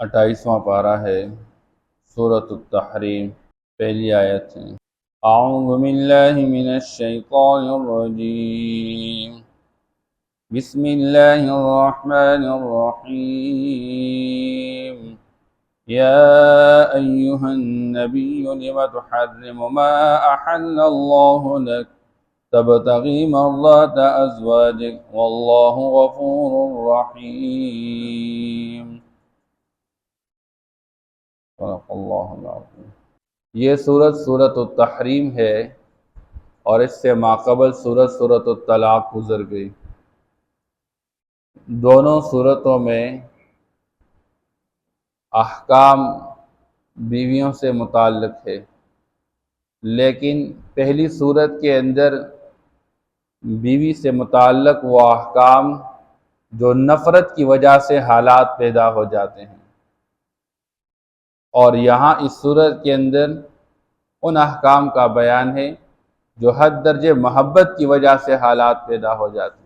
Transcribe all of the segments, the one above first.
28واں پارہ ہے، سورۃ التحریم، پہلی آیت ہے۔ اعوذ باللہ من الشیطان الرجیم، بسم اللہ الرحمن الرحیم، یا ایہا النبی لم تحرم ما احل اللہ لک تبتغی مرضات ازواجک واللہ غفور رحیم۔ صدق اللہ العظیم۔ یہ سورۃ التحریم ہے اور اس سے ماقبل سورۃ الطلاق گزر گئی۔ دونوں سورتوں میں احکام بیویوں سے متعلق ہے، لیکن پہلی سورت کے اندر بیوی سے متعلق وہ احکام جو نفرت کی وجہ سے حالات پیدا ہو جاتے ہیں، اور یہاں اس سورت کے اندر ان احکام کا بیان ہے جو حد درجے محبت کی وجہ سے حالات پیدا ہو جاتے ہیں۔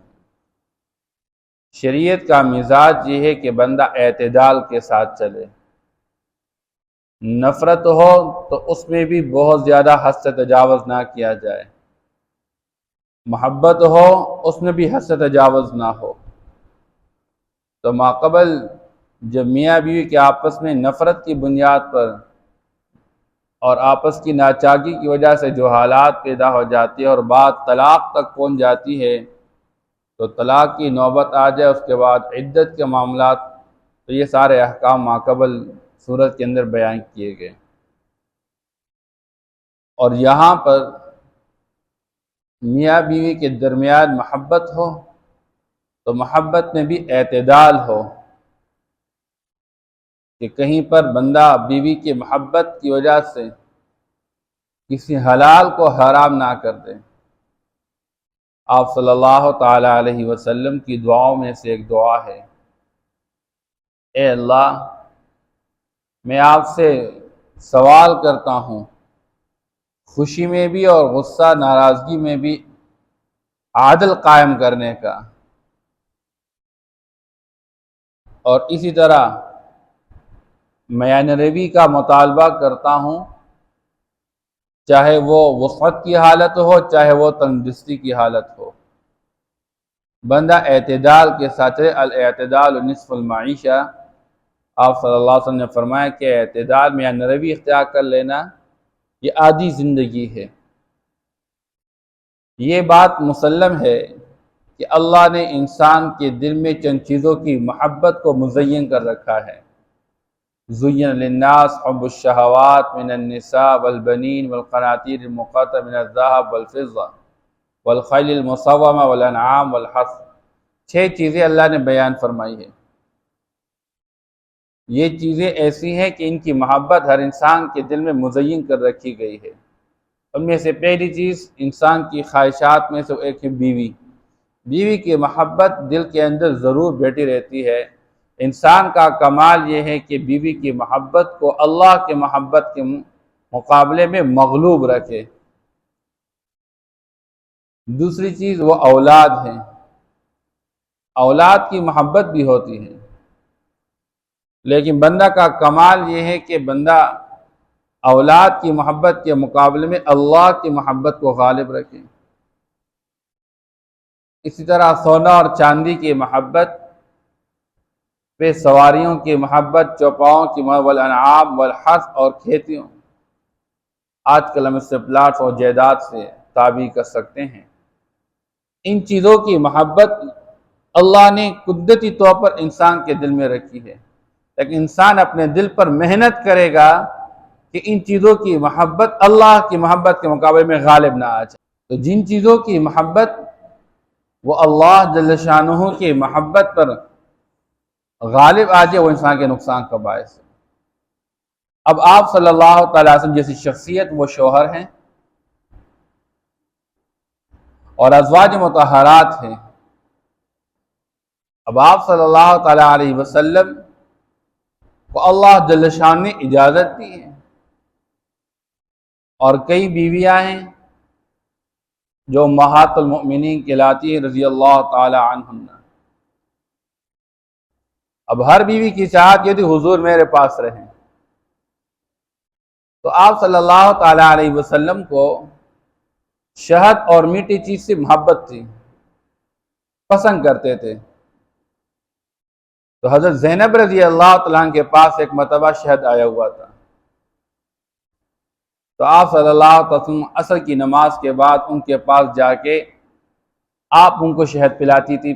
شریعت کا مزاج یہ ہے کہ بندہ اعتدال کے ساتھ چلے، نفرت ہو تو اس میں بھی بہت زیادہ حد سے تجاوز نہ کیا جائے، محبت ہو اس میں بھی حد سے تجاوز نہ ہو۔ تو ماقبل جب میاں بیوی کے آپس میں نفرت کی بنیاد پر اور آپس کی ناچاکی کی وجہ سے جو حالات پیدا ہو جاتی ہے اور بات طلاق تک پہنچ جاتی ہے، تو طلاق کی نوبت آ جائے، اس کے بعد عدت کے معاملات، تو یہ سارے احکام ماقبل سورت کے اندر بیان کیے گئے۔ اور یہاں پر میاں بیوی کے درمیان محبت ہو تو محبت میں بھی اعتدال ہو، کہ کہیں پر بندہ بیوی کی محبت کی وجہ سے کسی حلال کو حرام نہ کر دے۔ آپ صلی اللہ تعالی علیہ وسلم کی دعاؤں میں سے ایک دعا ہے، اے اللہ میں آپ سے سوال کرتا ہوں خوشی میں بھی اور غصہ ناراضگی میں بھی عادل قائم کرنے کا، اور اسی طرح میان روی کا مطالبہ کرتا ہوں، چاہے وہ وسعت کی حالت ہو چاہے وہ تندرستی کی حالت ہو، بندہ اعتدال کے ساتھ الاعتدال نصف المعیشہ۔ آپ صلی اللہ علیہ وسلم نے فرمایا کہ اعتدال میان روی اختیار کر لینا یہ آدھی زندگی ہے۔ یہ بات مسلم ہے کہ اللہ نے انسان کے دل میں چند چیزوں کی محبت کو مزین کر رکھا ہے۔ زین للناس حب الشہوات من النساء والبنین والقناطیر المقنطرة من الذهب والفضة والخیل المسومة والانعام والحرث، 6 چیزیں اللہ نے بیان فرمائی ہیں۔ یہ چیزیں ایسی ہیں کہ ان کی محبت ہر انسان کے دل میں مزین کر رکھی گئی ہے۔ ان میں سے پہلی چیز انسان کی خواہشات میں سے ایک ہے بیوی۔ بیوی کی محبت دل کے اندر ضرور بیٹھی رہتی ہے۔ انسان کا کمال یہ ہے کہ بیوی کی محبت کو اللہ کے محبت کے مقابلے میں مغلوب رکھے۔ دوسری چیز وہ اولاد ہیں، اولاد کی محبت بھی ہوتی ہے، لیکن بندہ کا کمال یہ ہے کہ بندہ اولاد کی محبت کے مقابلے میں اللہ کی محبت کو غالب رکھے۔ اسی طرح سونا اور چاندی کی محبت پہ سواریوں کی محبت، چوپاؤں کی محبت، والانعام والحرث اور کھیتیوں، آج کل ہم اس سے پلاٹس اور جائیداد سے تعبیر کر سکتے ہیں۔ ان چیزوں کی محبت اللہ نے قدرتی طور پر انسان کے دل میں رکھی ہے، لیکن انسان اپنے دل پر محنت کرے گا کہ ان چیزوں کی محبت اللہ کی محبت کے مقابلے میں غالب نہ آ جائے۔ تو جن چیزوں کی محبت وہ اللہ جل شانہ کی محبت پر غالب آ جائے، وہ انسان کے نقصان کا باعث ہے۔ اب آپ صلی اللہ تعالی وسلم جیسی شخصیت وہ شوہر ہیں اور ازواج مطہرات ہیں۔ اب آپ صلی اللہ تعالی علیہ وسلم کو اللہ جل شانہ نے اجازت دی ہے، اور کئی بیویاں ہیں جو امہات المؤمنین کہلاتی ہیں رضی اللہ تعالی عنہن۔ اب ہر بیوی کی چاہت یہ تھی حضور میرے پاس رہیں، تو آپ صلی اللہ تعالی علیہ وسلم کو شہد اور میٹھی چیز سے محبت تھی، پسند کرتے تھے۔ تو حضرت زینب رضی اللہ تعالیٰ عنہ کے پاس ایک مرتبہ شہد آیا ہوا تھا، تو آپ صلی اللہ علیہ وسلم عصر کی نماز کے بعد ان کے پاس جا کے آپ ان کو شہد پلاتی تھی۔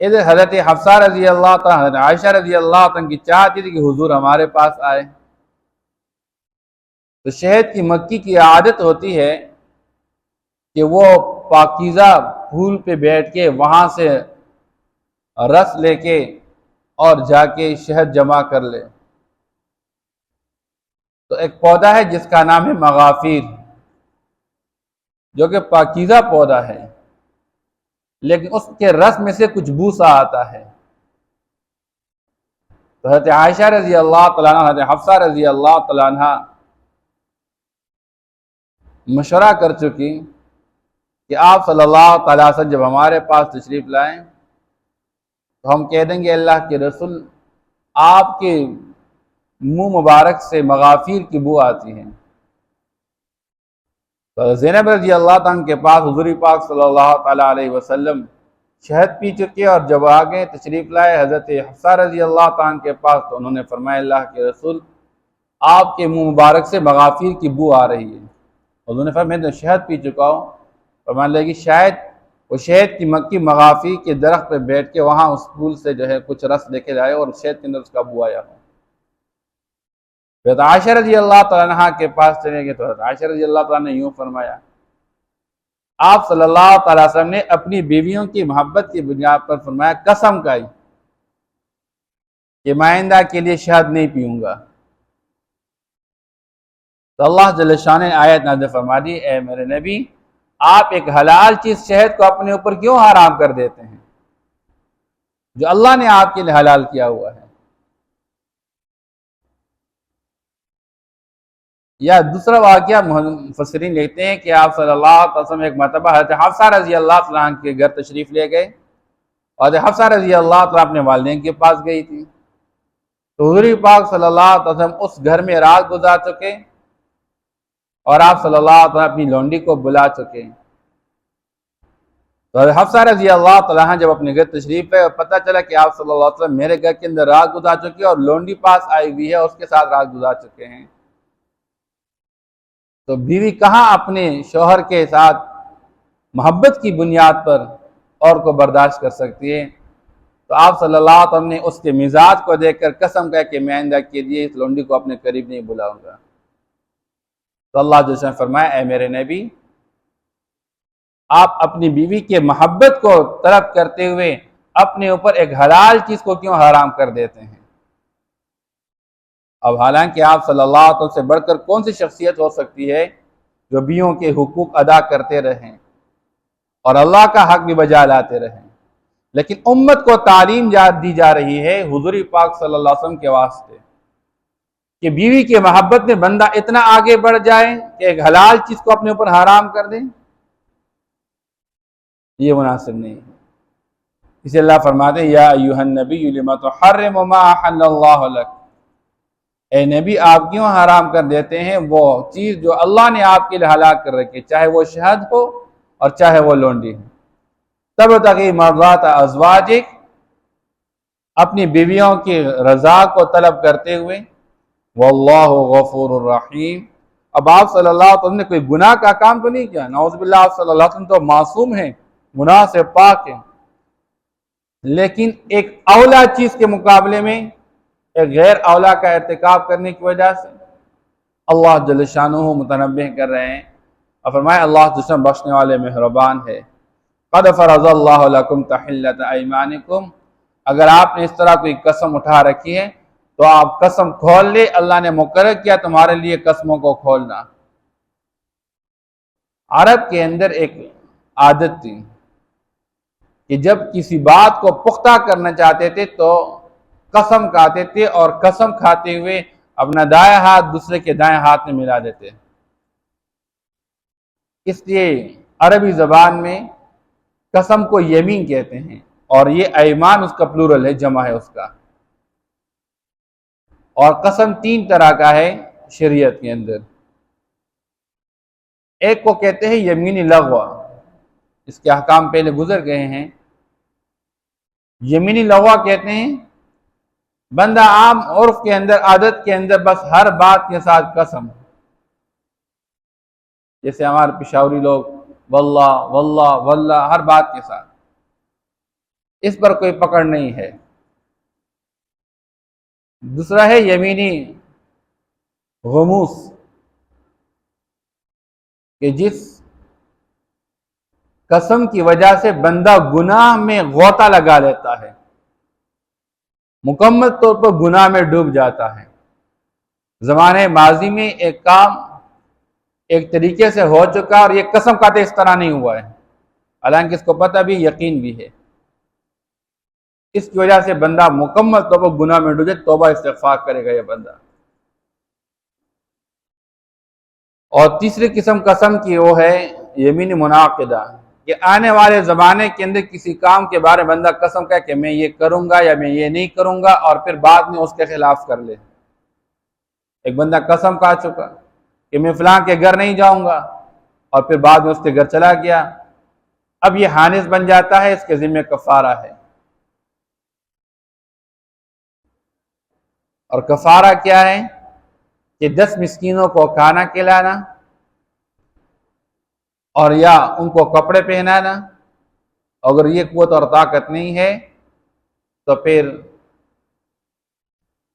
ادھر حضرت حفصہ رضی اللہ تعالیٰ، حضرت عائشہ رضی اللہ تعالیٰ کی چاہتی تھی کہ حضور ہمارے پاس آئے۔ تو شہد کی مکھی کی عادت ہوتی ہے کہ وہ پاکیزہ پھول پہ بیٹھ کے وہاں سے رس لے کے اور جا کے شہد جمع کر لے۔ تو ایک پودا ہے جس کا نام ہے مغافیر، جو کہ پاکیزہ پودا ہے، لیکن اس کے رس میں سے کچھ بو سا آتا ہے۔ تو حضرت عائشہ رضی اللہ تعالیٰ عنہ، حضرت حفصہ رضی اللہ تعالیٰ عنہ مشورہ کر چکی کہ آپ صلی اللہ تعالیٰ وسلم جب ہمارے پاس تشریف لائیں تو ہم کہہ دیں گے اللہ کے رسول آپ کے منہ مبارک سے مغافیر کی بو آتی ہے۔ تو زینب رضی اللہ تعالیٰ کے پاس حضور پاک صلی اللہ تعالیٰ علیہ وسلم شہد پی چکے، اور جب آگے تشریف لائے حضرت حفصہ رضی اللہ تعالیٰ کے پاس تو انہوں نے فرمایا اللہ کے رسول آپ کے منہ مبارک سے مغافیر کی بو آ رہی ہے۔ حضور نے فرمایا میں تو شہد پی چکا ہوں، فرمانے لگی شاید وہ شہد کی مکھی مغافیر کے درخت پہ بیٹھ کے وہاں اس پھول سے جو ہے کچھ رس لے کے جائے اور شہد کے اندر اس کا بو آیا ہو۔ حضرت عائشہ رضی اللہ تعالیٰ عنہ کے پاس چلے گئے تو حضرت عائشہ رضی اللہ تعالیٰ نے یوں فرمایا، آپ صلی اللہ تعالیٰ وسلم نے اپنی بیویوں کی محبت کی بنیاد پر فرمایا قسم کھائی کہ میں آئندہ کے لیے شہد نہیں پیوں گا۔ تو اللہ جل شان نے آیت نازل فرما دی، اے میرے نبی آپ ایک حلال چیز شہد کو اپنے اوپر کیوں حرام کر دیتے ہیں جو اللہ نے آپ کے لیے حلال کیا ہوا ہے۔ یا دوسرا واقعہ مفسرین لکھتے ہیں کہ آپ صلی اللہ علیہ وسلم ایک مرتبہ حضرت حفصہ رضی اللہ تعالیٰ عنہ کے گھر تشریف لے گئے، اور حضرت حفصہ رضی اللہ تعالیٰ اپنے والدین کے پاس گئی تھی، تو حضور پاک صلی اللہ علیہ وسلم اس گھر میں رات گزار چکے اور آپ صلی اللہ علیہ وسلم اپنی لونڈی کو بلا چکے۔ تو حضرت حفصہ رضی اللہ تعالیٰ عنہ جب اپنے گھر تشریف ہے اور پتہ چلا کہ آپ صلی اللہ علیہ وسلم میرے گھر کے اندر رات گزار چکے اور لونڈی پاس آئی ہوئی ہے، اس کے ساتھ رات گزار چکے ہیں، تو بیوی کہاں اپنے شوہر کے ساتھ محبت کی بنیاد پر اور کو برداشت کر سکتی ہے۔ تو آپ صلی اللہ علیہ وسلم نے اس کے مزاج کو دیکھ کر قسم کہا کہ میں آئندہ کے لیے اس لونڈی کو اپنے قریب نہیں بلاؤں گا۔ تو اللہ جل نے فرمایا اے میرے نبی آپ اپنی بیوی کے محبت کو طلب کرتے ہوئے اپنے اوپر ایک حلال چیز کو کیوں حرام کر دیتے ہیں؟ اب حالانکہ آپ صلی اللہ علیہ وسلم سے بڑھ کر کون سی شخصیت ہو سکتی ہے جو بیویوں کے حقوق ادا کرتے رہیں اور اللہ کا حق بھی بجا لاتے رہیں، لیکن امت کو تعلیم دی جا رہی ہے حضور پاک صلی اللہ علیہ وسلم کے واسطے کہ بیوی کے محبت میں بندہ اتنا آگے بڑھ جائے کہ ایک حلال چیز کو اپنے اوپر حرام کر دیں، یہ مناسب نہیں ہے۔ اسے اللہ فرماتے ہیں یا ایھا النبی لما تحرم ما احل اللہ لک، اے نبی آپ کیوں حرام کر دیتے ہیں وہ چیز جو اللہ نے آپ کے لیے حلال کر رکھی، چاہے وہ شہد ہو اور چاہے وہ لونڈی ہو۔ تبتغی مرضات ازواجک، اپنی بیویوں کی رضا کو طلب کرتے ہوئے، واللہ غفور الرحیم۔ اب آپ صلی اللہ علیہ وسلم نے کوئی گناہ کا کام تو نہیں کیا، نعوذ باللہ، آپ صلی اللہ علیہ وسلم تو معصوم ہیں، گناہ سے پاک ہیں، لیکن ایک اولا چیز کے مقابلے میں ایک غیر اولا کا ارتکاب کرنے کی وجہ سے اللہ جل شانہ متنبہ کر رہے ہیں اور فرمایا اللہ جل شانہ بخشنے والے مہربان ہے۔ قد فرض اللہ لکم تحلۃ ایمانکم، اگر آپ نے اس طرح کوئی قسم اٹھا رکھی ہے تو آپ قسم کھول لے، اللہ نے مقرر کیا تمہارے لیے قسموں کو کھولنا۔ عرب کے اندر ایک عادت تھی کہ جب کسی بات کو پختہ کرنا چاہتے تھے تو قسم کھاتے تھے اور قسم کھاتے ہوئے اپنا دائیں ہاتھ دوسرے کے دائیں ہاتھ میں ملا دیتے۔ اس لیے عربی زبان میں قسم کو یمین کہتے ہیں اور یہ ایمان اس کا پلورل ہے، جمع ہے اس کا۔ اور قسم 3 طرح کا ہے شریعت کے اندر۔ ایک کو کہتے ہیں یمین لغو، اس کے احکام پہلے گزر گئے ہیں۔ یمین لغو کہتے ہیں بندہ عام عرف کے اندر، عادت کے اندر بس ہر بات کے ساتھ قسم، جیسے ہمارے پشاوری لوگ واللہ واللہ واللہ ہر بات کے ساتھ، اس پر کوئی پکڑ نہیں ہے۔ دوسرا ہے یمینی غموس، کہ جس قسم کی وجہ سے بندہ گناہ میں غوطہ لگا لیتا ہے، مکمل طور پر گناہ میں ڈوب جاتا ہے۔ زمانے ماضی میں ایک کام ایک طریقے سے ہو چکا اور یہ قسم کھاتے اس طرح نہیں ہوا ہے، حالانکہ اس کو پتہ بھی یقین بھی ہے، اس کی وجہ سے بندہ مکمل طور پر گناہ میں ڈوب جائے، توبہ استغفار کرے گا یہ بندہ۔ اور تیسری قسم قسم کی وہ ہے یمین منعقدہ، کہ آنے والے زمانے کے اندر کسی کام کے بارے میں بندہ قسم کہے کہ میں یہ کروں گا یا میں یہ نہیں کروں گا، اور پھر بعد میں اس کے خلاف کر لے۔ ایک بندہ قسم کھا چکا کہ میں فلاں کے گھر نہیں جاؤں گا، اور پھر بعد میں اس کے گھر چلا گیا، اب یہ حانث بن جاتا ہے، اس کے ذمہ کفارہ ہے۔ اور کفارہ کیا ہے کہ 10 مسکینوں کو کھانا کھلانا، اور یا ان کو کپڑے پہنانا، اگر یہ قوت اور طاقت نہیں ہے تو پھر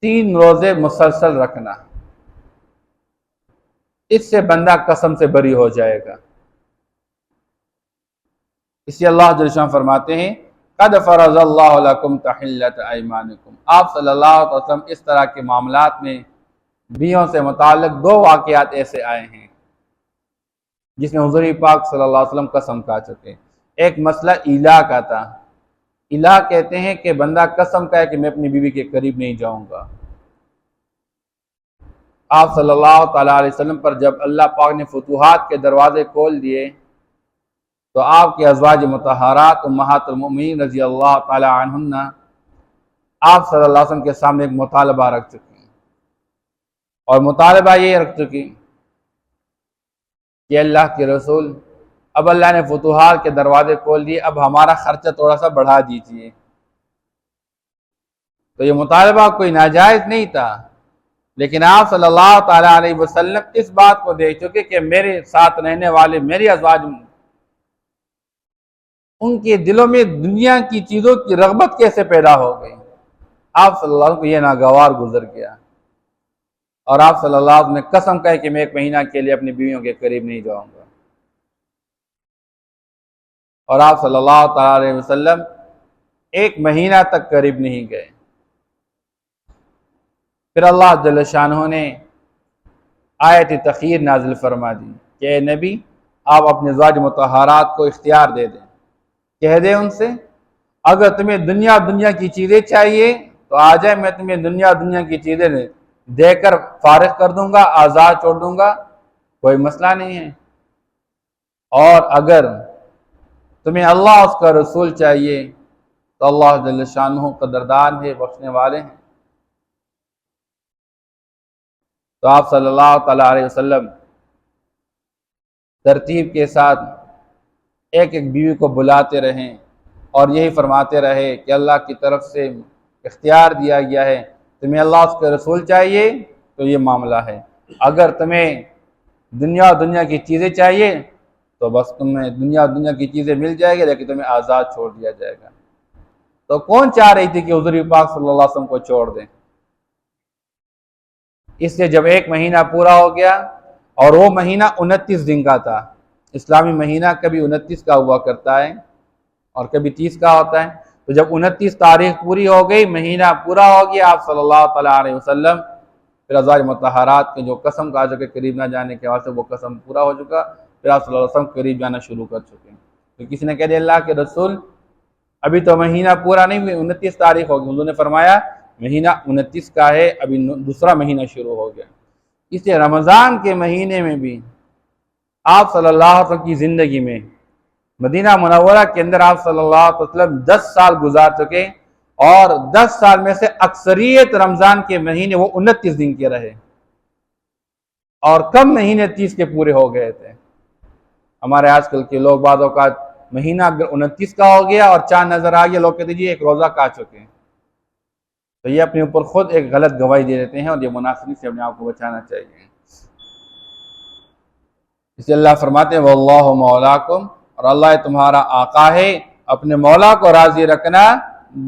3 روزے مسلسل رکھنا، اس سے بندہ قسم سے بری ہو جائے گا۔ اس لیے اللہ جل شان فرماتے ہیں قد فرض اللہ لکم تحلۃ ایمانکم۔ آپ صلی اللہ علیہ وسلم اس طرح کے معاملات میں بیویوں سے متعلق 2 واقعات ایسے آئے ہیں جس میں حضور پاک صلی اللہ علیہ وسلم قسم کھا چکے۔ ایک مسئلہ ایلا کا تھا۔ ایلا کہتے ہیں کہ بندہ قسم کہے کہ میں اپنی بیوی کے قریب نہیں جاؤں گا۔ آپ صلی اللہ تعالیٰ علیہ وسلم پر جب اللہ پاک نے فتوحات کے دروازے کھول دیے تو آپ کے ازواج مطہرات امہات المؤمنین رضی اللہ تعالیٰ عنہن آپ صلی اللہ علیہ وسلم کے سامنے ایک مطالبہ رکھ چکی، اور مطالبہ یہ رکھ چکی کہ اللہ کے رسول، اب اللہ نے فتوحات کے دروازے کھول دیے، اب ہمارا خرچہ تھوڑا سا بڑھا دیجیے۔ تو یہ مطالبہ کوئی ناجائز نہیں تھا، لیکن آپ صلی اللہ تعالیٰ علیہ وسلم اس بات کو دیکھ چکے کہ میرے ساتھ رہنے والے میری ازواج، ان کے دلوں میں دنیا کی چیزوں کی رغبت کیسے پیدا ہو گئی۔ آپ صلی اللہ علیہ وسلم کو یہ ناگوار گزر گیا، اور آپ صلی اللہ علیہ وسلم نے قسم کہی کہ میں 1 مہینہ کے لیے اپنی بیویوں کے قریب نہیں جاؤں گا، اور آپ صلی اللہ تعالیٰ علیہ وسلم 1 مہینہ تک قریب نہیں گئے۔ پھر اللہ جل شانہ نے آیت تخیر نازل فرما دی کہ اے نبی، آپ اپنے ازواج مطہرات کو اختیار دے دیں، کہہ دیں ان سے اگر تمہیں دنیا کی چیزیں چاہیے تو آ جائے، میں تمہیں دنیا کی چیزیں دے کر فارغ کر دوں گا، آزاد چھوڑ دوں گا، کوئی مسئلہ نہیں ہے۔ اور اگر تمہیں اللہ اس کا رسول چاہیے تو اللہ جل شانہ قدردان ہے، بخشنے والے ہیں۔ تو آپ صلی اللہ تعالیٰ علیہ وسلم ترتیب کے ساتھ ایک ایک بیوی کو بلاتے رہیں اور یہی فرماتے رہے کہ اللہ کی طرف سے اختیار دیا گیا ہے، تمہیں اللہ اس کے رسول چاہیے تو یہ معاملہ ہے، اگر تمہیں دنیا کی چیزیں چاہیے تو بس تمہیں دنیا کی چیزیں مل جائے گی، لیکن تمہیں آزاد چھوڑ دیا جائے گا۔ تو کون چاہ رہی تھی کہ حضور پاک صلی اللہ علیہ وسلم کو چھوڑ دیں؟ اس لیے جب 1 مہینہ پورا ہو گیا، اور وہ مہینہ 29 دن کا تھا، اسلامی مہینہ کبھی 29 کا ہوا کرتا ہے اور کبھی 30 کا ہوتا ہے، تو جب 29 تاریخ پوری ہو گئی، مہینہ پورا ہو گیا، آپ صلی اللہ تعالیٰ علیہ وسلم پھر ازواج مطہرات کے جو قسم کھا چکے قریب نہ جانے کے واسطے، وہ قسم پورا ہو چکا، پھر آپ صلی اللہ علیہ وسلم قریب جانا شروع کر چکے۔ تو کسی نے کہہ دیا اللہ کے رسول ابھی تو مہینہ پورا نہیں ہوئی، 29 تاریخ ہوگی، حضور نے فرمایا مہینہ 29 کا ہے، ابھی دوسرا مہینہ شروع ہو گیا۔ اس لیے رمضان کے مہینے میں بھی آپ صلی اللہ علیہ وسلم کی زندگی میں مدینہ منورہ کے اندر آپ صلی اللہ علیہ وسلم 10 سال گزار چکے، اور 10 سال میں سے اکثریت رمضان کے مہینے وہ 29 دن کے رہے، اور کم مہینے 30 کے پورے ہو گئے تھے۔ ہمارے آج کل کے لوگ بعض اوقات مہینہ اگر 29 کا ہو گیا اور چاند نظر آ گیا، لوگ کہتے ہیں جی ایک روزہ کھا چکے ہیں، تو یہ اپنے اوپر خود ایک غلط گواہی دے دیتے ہیں، اور یہ منافقین سے اپنے آپ کو بچانا چاہیے۔ اس لیے اللہ فرماتے ہیں واللہ مولاکم، اور اللہ تمہارا آقا ہے، اپنے مولا کو راضی رکھنا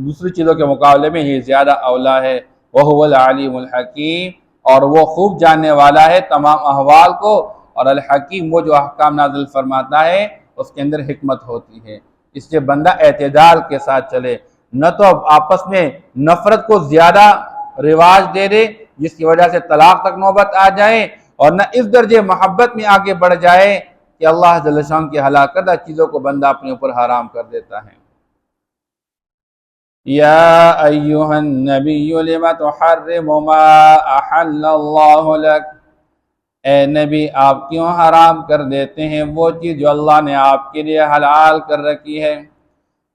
دوسری چیزوں کے مقابلے میں یہ زیادہ اولا ہے۔ وَهُوَ الْعَلِيمُ الْحَكِيمُ، اور وہ خوب جاننے والا ہے تمام احوال کو، اور الحکیم وہ جو احکام نازل فرماتا ہے اس کے اندر حکمت ہوتی ہے۔ اس سے بندہ اعتدال کے ساتھ چلے، نہ تو آپس میں نفرت کو زیادہ رواج دے دے جس کی وجہ سے طلاق تک نوبت آ جائے، اور نہ اس درجے محبت میں آگے بڑھ جائے کہ اللہ جل شان کی حلال کردہ چیزوں کو بندہ اپنے اوپر حرام کر دیتا ہے۔ یا ایہا النبی لم تحرم ما احل اللہ لک، اے نبی آپ کیوں حرام کر دیتے ہیں وہ چیز جو اللہ نے آپ کے لیے حلال کر رکھی ہے۔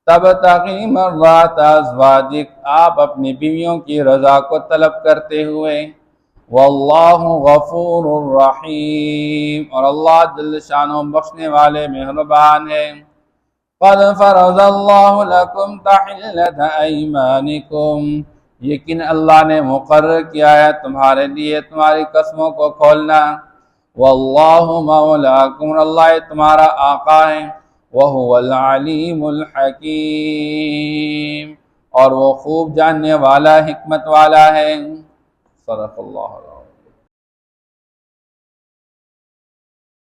تبتغی مرضات ازواجک، آپ اپنی بیویوں کی رضا کو طلب کرتے ہوئے، واللہ غفور الرحیم، اور اللہ جل شانہ بخشنے والے مہربان ہے۔ قد فرض اللہ لکم تحلۃ ایمانکم، یقین اللہ نے مقرر کیا ہے تمہارے لیے تمہاری قسموں کو کھولنا۔ واللہ مولاکم، اللہ تمہارا آقا ہے۔ وَهُوَ الْعَلِيمُ الْحَكِيمُ، اور وہ خوب جاننے والا حکمت والا ہے۔ صدق اللہ علیہ۔